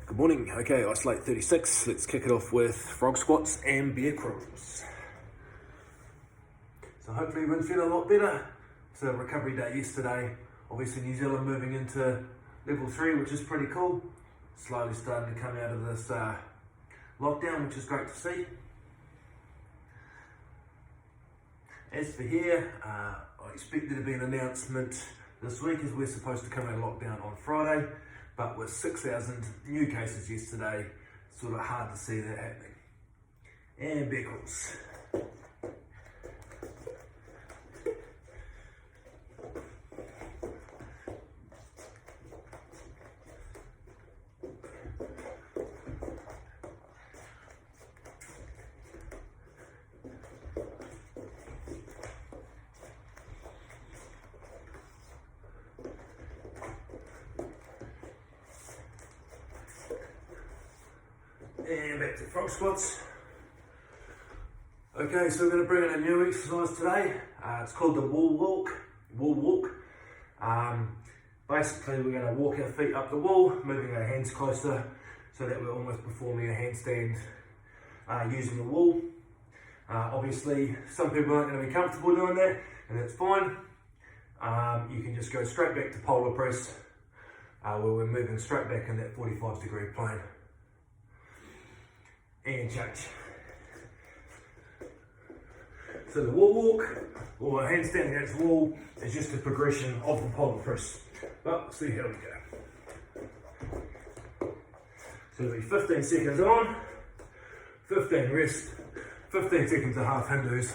Good morning. Okay, isolate 36. Let's kick it off with frog squats and bear crawls. So hopefully everyone's feeling a lot better. It's a recovery day yesterday. Obviously New Zealand moving into level 3, which is pretty cool. Slowly starting to come out of this lockdown, which is great to see. As for here, I expect there to be an announcement this week as we're supposed to come out of lockdown on Friday. But with 6,000 new cases yesterday, it's sort of hard to see that happening. And bear crawls. And back to frog squats. Okay, so we're going to bring in a new exercise today. It's called the wall walk. Basically, we're going to walk our feet up the wall, moving our hands closer so that we're almost performing a handstand using the wall. Obviously, some people aren't going to be comfortable doing that, and that's fine. You can just go straight back to polar press, where we're moving straight back in that 45-degree plane. And change. So the wall walk, or handstand against the wall, is just a progression of the polar press. But let's see how we go. So it'll be 15 seconds on, 15 rest, 15 seconds of half Hindus,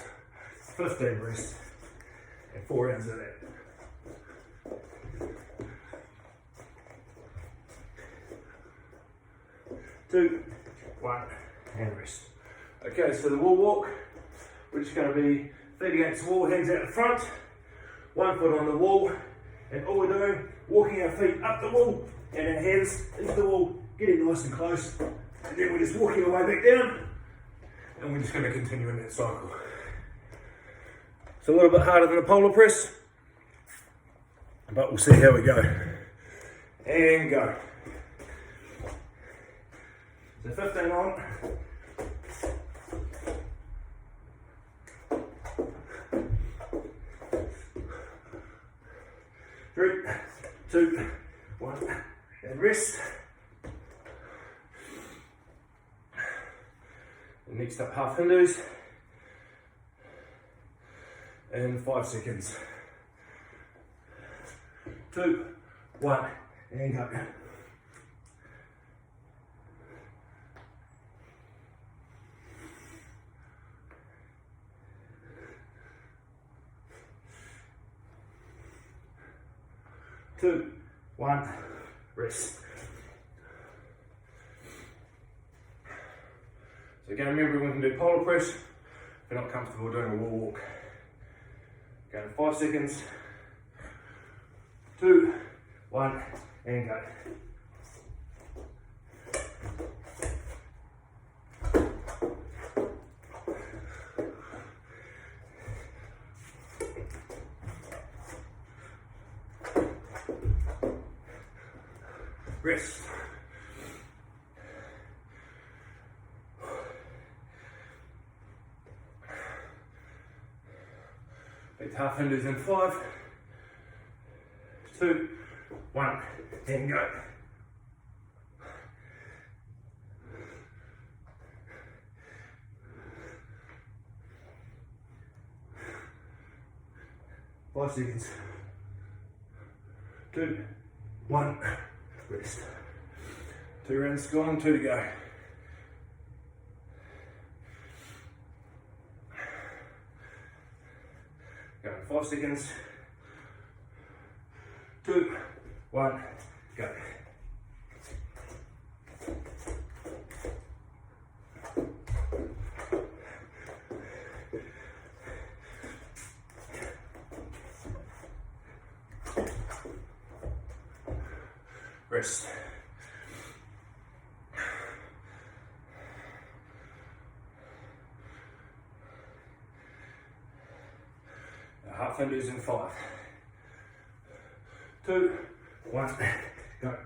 15 rest, and 4 rounds of that. Two, one. And rest. Okay, so the wall walk, we're just going to be feet against the wall, hands out the front, 1 foot on the wall, and all we're doing, walking our feet up the wall and our hands into the wall, getting nice and close, and then we're just walking our way back down, and we're just going to continue in that cycle. It's a little bit harder than a polar press, but we'll see how we go. And go. So 15 on. 3, 2, 1, and rest. And next up, half Hindus. And 5 seconds. 2, 1, and go. Two, 1, rest. So again, remember we can do polar press if you're not comfortable doing a wall walk. Go in 5 seconds. 2, 1, and go. Rest. Big half Hindus in 5, 2, 1, and go. Five seconds. 2, 1. Rest. 2 rounds gone, 2 to go. Go in 5 seconds. 2, 1, go. Rest. Half Hindus in 5, 2, 1, go.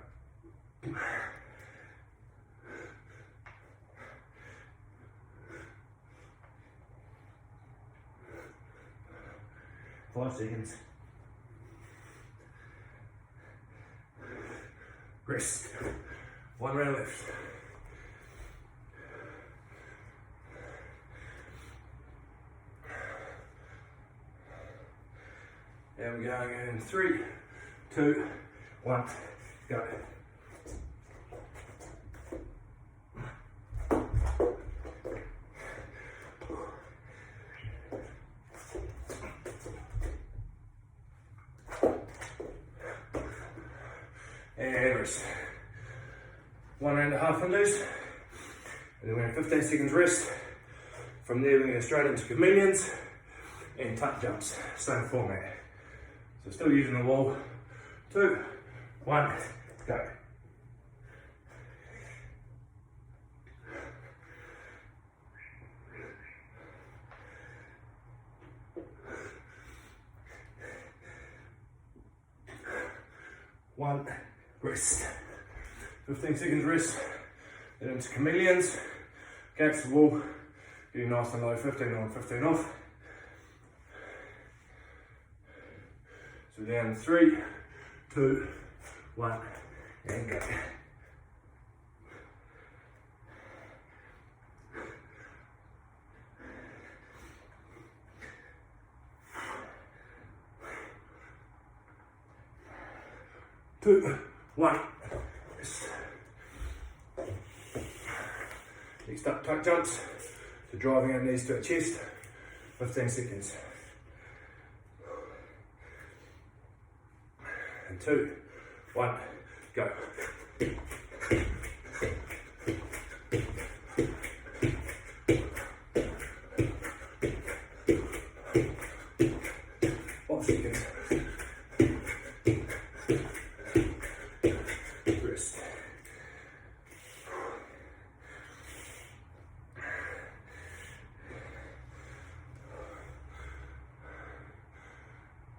5 seconds. Rest. 1 round left. And we're going in 3, 2, 1, go. And rest. 1 round and a half Hindus. And then we have 15 seconds rest. From there, we're going to go straight into chameleons and tuck jumps. Same format. So still using the wall. 2, 1, go. One, rest. 15 seconds rest. Then into chameleons. Against the wall. Getting nice and low. 15 on, 15 off. So down 3, 2, 1, and go. Two, 1. Next up, tuck jumps. So driving our knees to our chest. 15 seconds. And 2, 1, go. Seconds. Rest.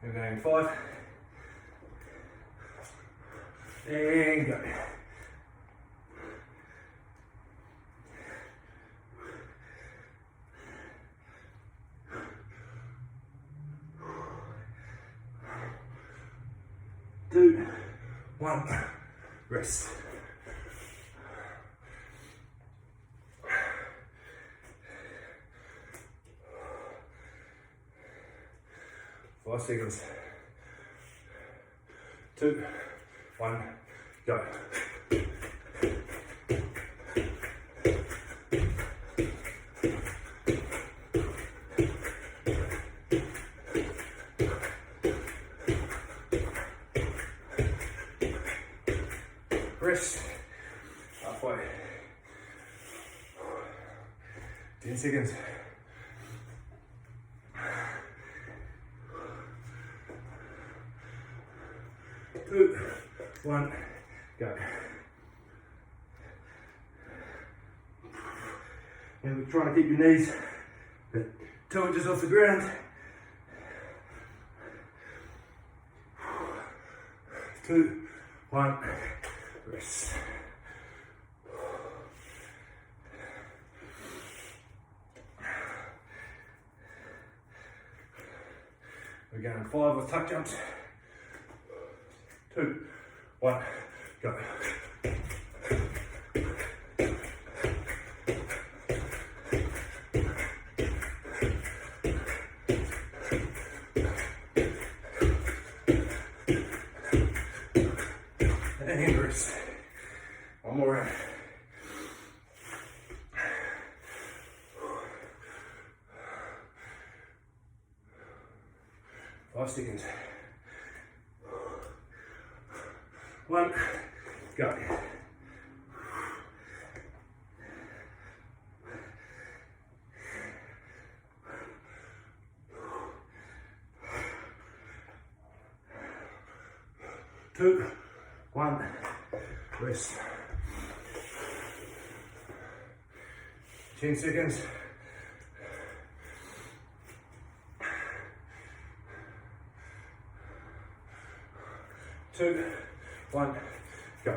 We're going 5. And go. Two, 1, rest. Five seconds. 2, 1, go. Rest. Halfway. 10 seconds. 2, 1, go. And we're trying to keep your knees at 2 inches off the ground. 2, 1, rest. We're going 5 with tuck jumps. 2, 1, go. And rest. One more round. Five seconds. 1, go. Two, 1, rest. 10 seconds. 2, 1, go.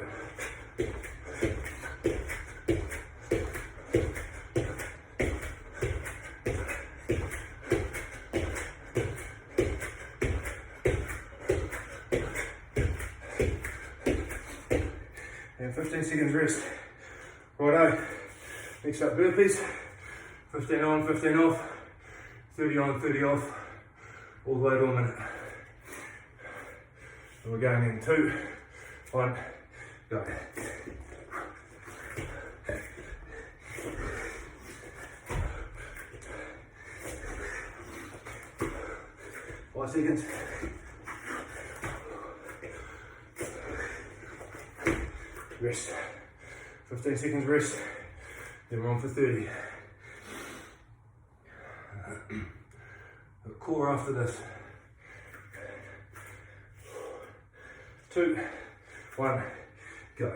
and 15 seconds rest. Righto, next up burpees, 15 on, 15 off, 30 on, 30 off, all the way to a minute. And we're going in 2, 1, go. 5 seconds. Rest. 15 seconds rest. Then we're on for 30. The core after this. 2, 1, go.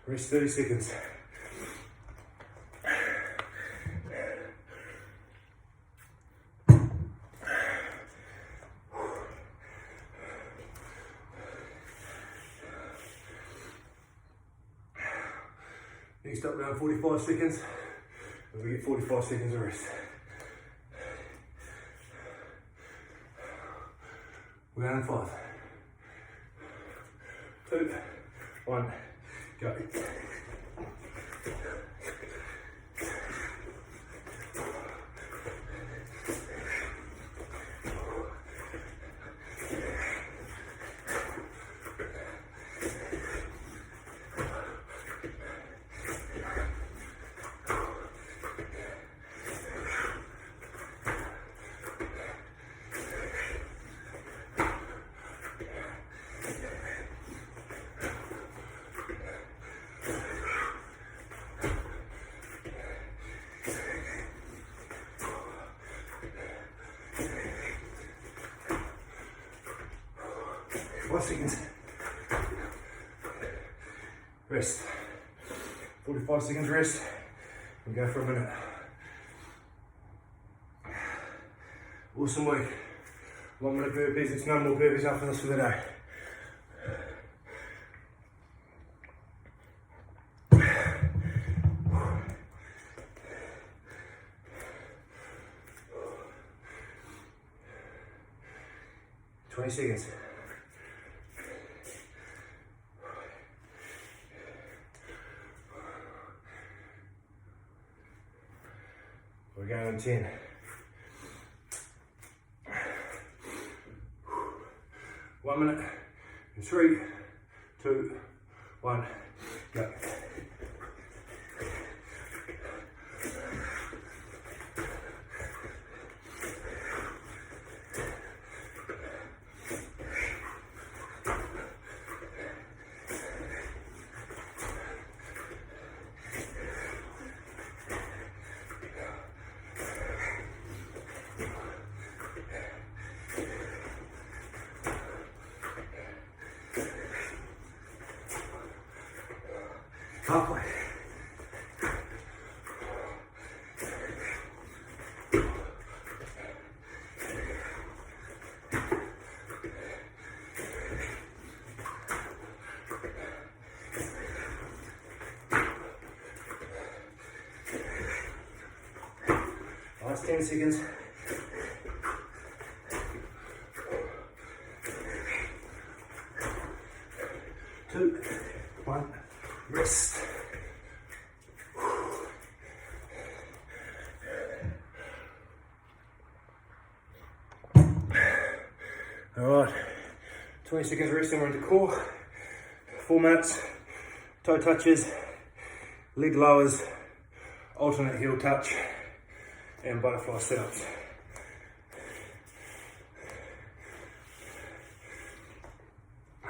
Rest 30 seconds. Next up, around 45 seconds, and we get 45 seconds of rest. We're going in 5, 2, 1, go. Seconds. Rest. 45 seconds rest. And go for a minute. Awesome work. 1 minute burpees. It's no more burpees after this for the day. Seconds. We're going in 10. One minute. In 3, 2, 1, go. Halfway. Last 10 seconds. 2, 1, rest. Alright, 20 seconds rest and we're into core. 4 minutes, toe touches, leg lowers, alternate heel touch, and butterfly sit-ups.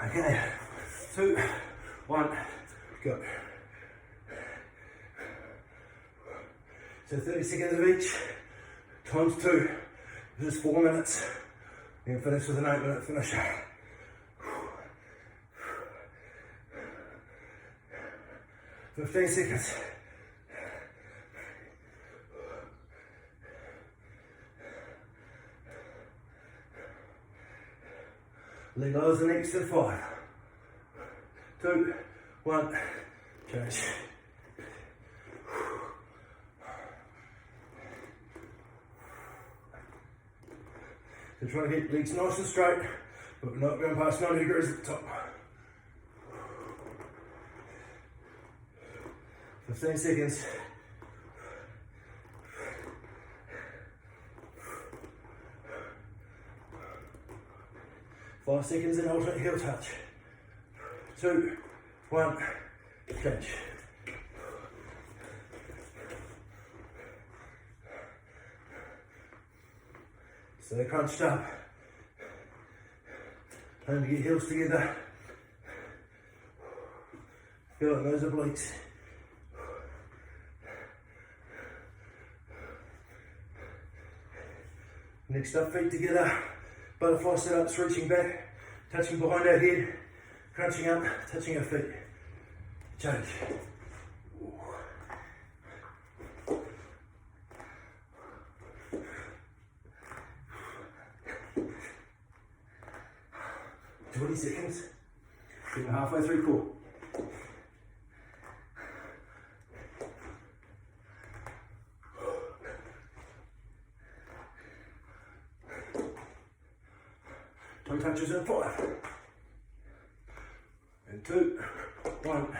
Okay, 2, 1, go. So 30 seconds of each, times 2, this is 4 minutes. Then finish with an 8-minute finisher. 15 seconds. Leg lowers the next to 5. 2, 1, change. So trying to get legs nice and straight, but we're not going past 90 degrees at the top. 15 seconds. Five seconds and alternate heel touch. 2, 1, change. So they're crunched up. Time to get heels together. Feel like those obliques. Next up, feet together. Butterfly sit-ups, reaching back, touching behind our head, crunching up, touching our feet. Change. 20 seconds. Getting halfway through core. Toe touches in 5. And 2, 1,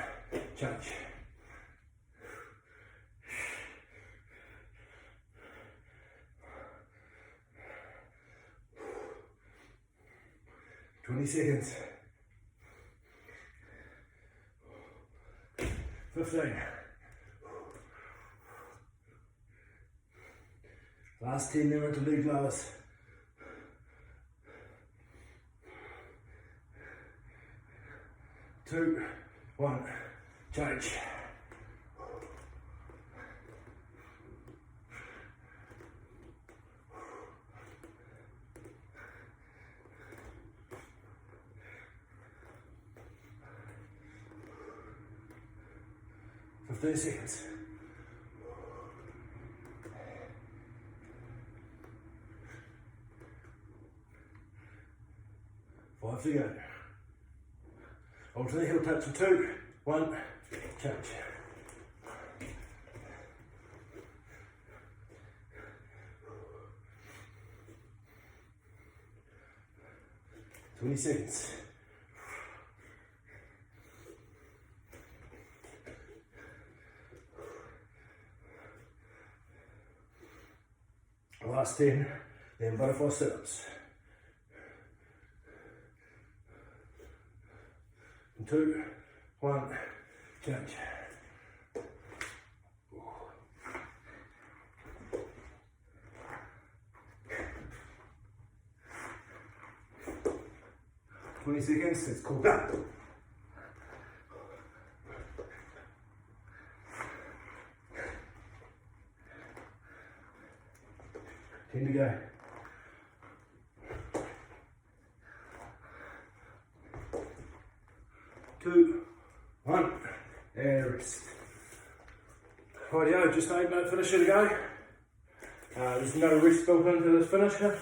change. Twenty seconds. 15. Last 10 now into leg lowers. 2, 1, change. For 30 seconds. 5 to go. Alternate heel touch for 2, 1, change. $20 seconds. Last 10, then butterfly sit-ups. 2, 1, change. $20 seconds, it's cooled down. Ten to go. 2, 1, and rest. Rightio, just 8-minute finisher to go. There's no rest built into this finisher,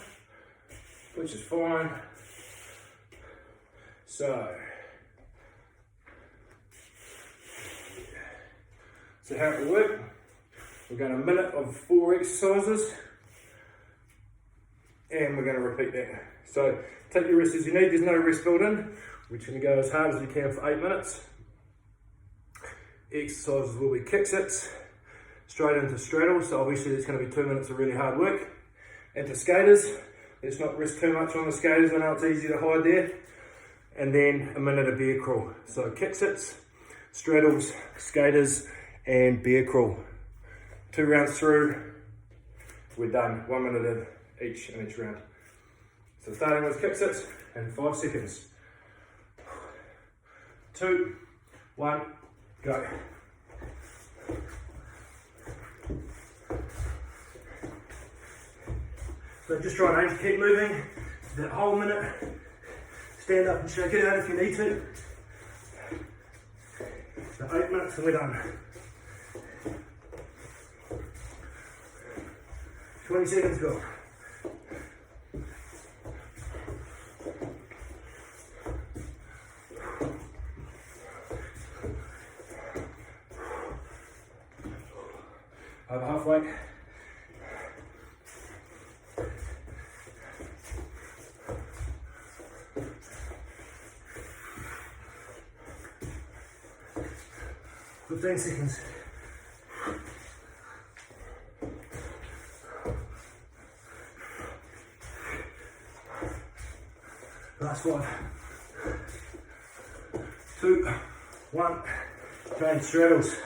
which is fine. So how it will work, we're going a minute of 4 exercises, and we're going to repeat that. So take your rest as you need, there's no rest built in. We're just going to go as hard as you can for 8 minutes. Exercises will be kick sits, straight into straddles, so obviously there's going to be 2 minutes of really hard work. Into skaters, let's not rest too much on the skaters, I know it's easy to hide there. And then a minute of bear crawl. So kick sits, straddles, skaters, and bear crawl. 2 rounds through, we're done. 1 minute in each round. So starting with kick sits in 5 seconds. 2, 1, go. So just try and aim to keep moving that whole minute. Stand up and shake it out if you need to. The 8-minute minutes and we're done. 20 seconds go. Over halfway. Seconds. Last 5, 2, 1, change straddles.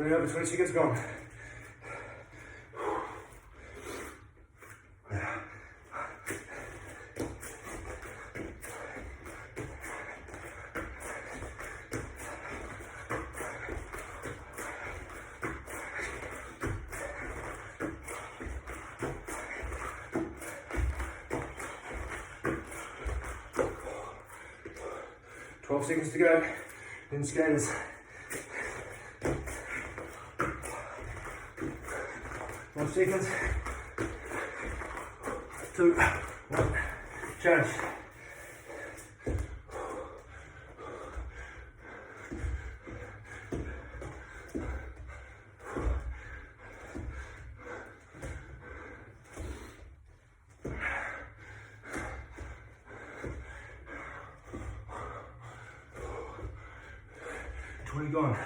Over 20 seconds gone. Seconds to go. Then scanners. 5 seconds. 2, 1. Change. Gone.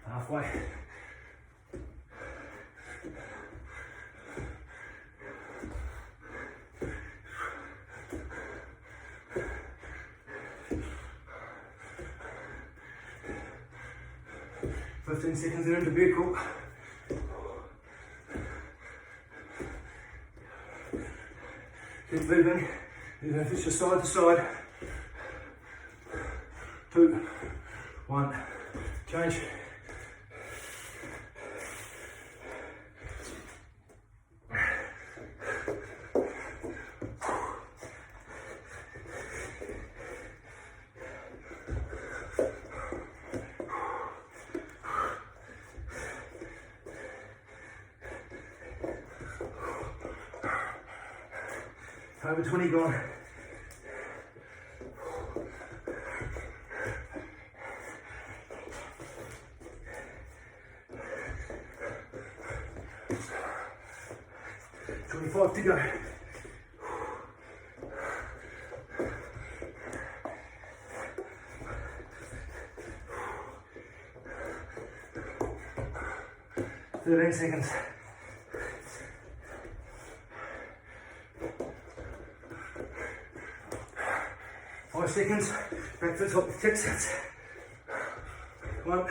Halfway. Fifteen seconds into vehicle. Keep moving, you're going to push your side to side. 2, 1, change. Over 20 gone. $25 to go. $13 seconds. 5 seconds, back to the top with 6 sets. 1,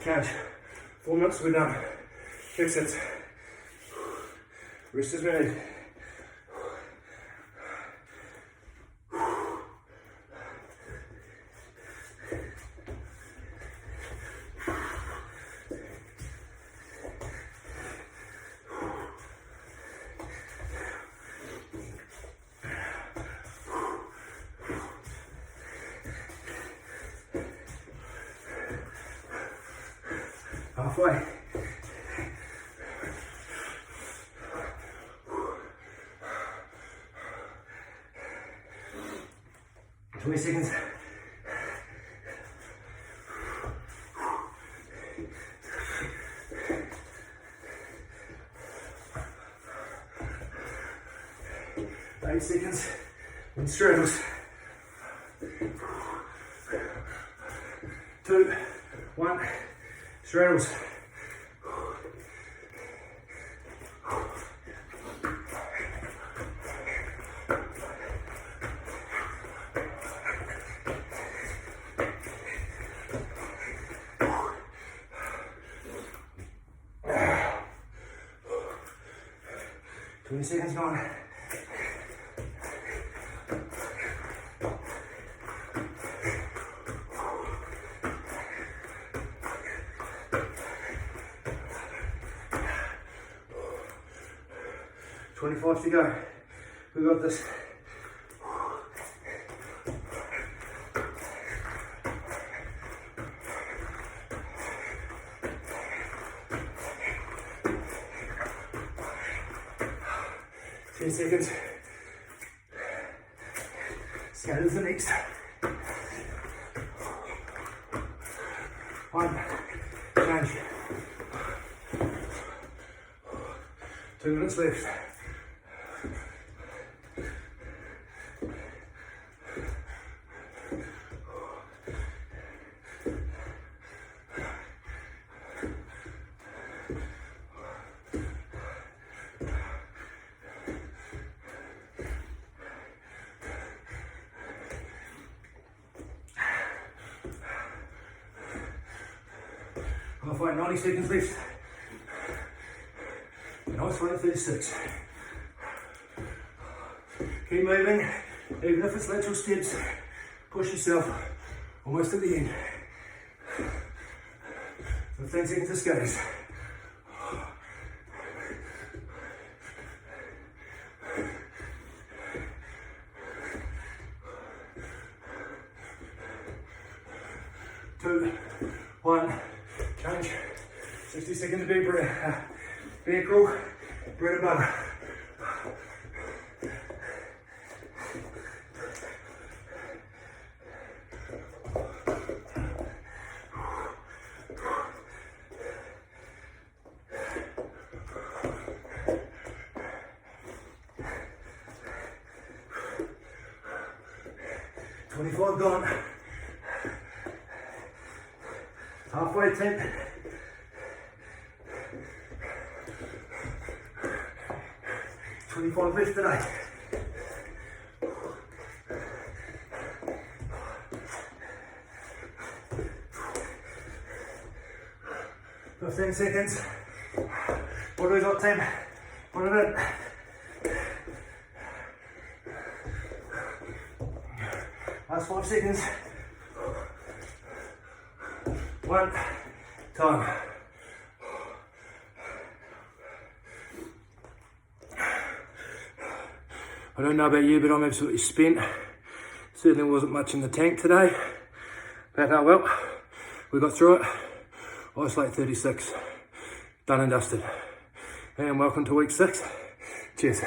change. 4 minutes, we're done. 6 sets. Wrist is ready. Halfway. $20 seconds. $8 seconds. And straddles. 2, 1. Straddles. 20 seconds gone. "25 to go. We got this." "10 seconds. Scales the next. 1. Change. 2 minutes left. Halfway, 90 seconds left. Nice one, 36. Keep moving, even if it's lateral steps. Push yourself, almost at the end. 15 seconds to skates. Two, 1. Change. 60 seconds to beer crawl, bread and butter. $25 gone. Halfway attempt. 25 left today. "15 seconds. What do we got, team? What is it? Last 5 seconds. 1. Time. I don't know about you, but I'm absolutely spent. Certainly wasn't much in the tank today. But oh well, we got through it. Isolate 36. Done and dusted. And welcome to week 6. Cheers.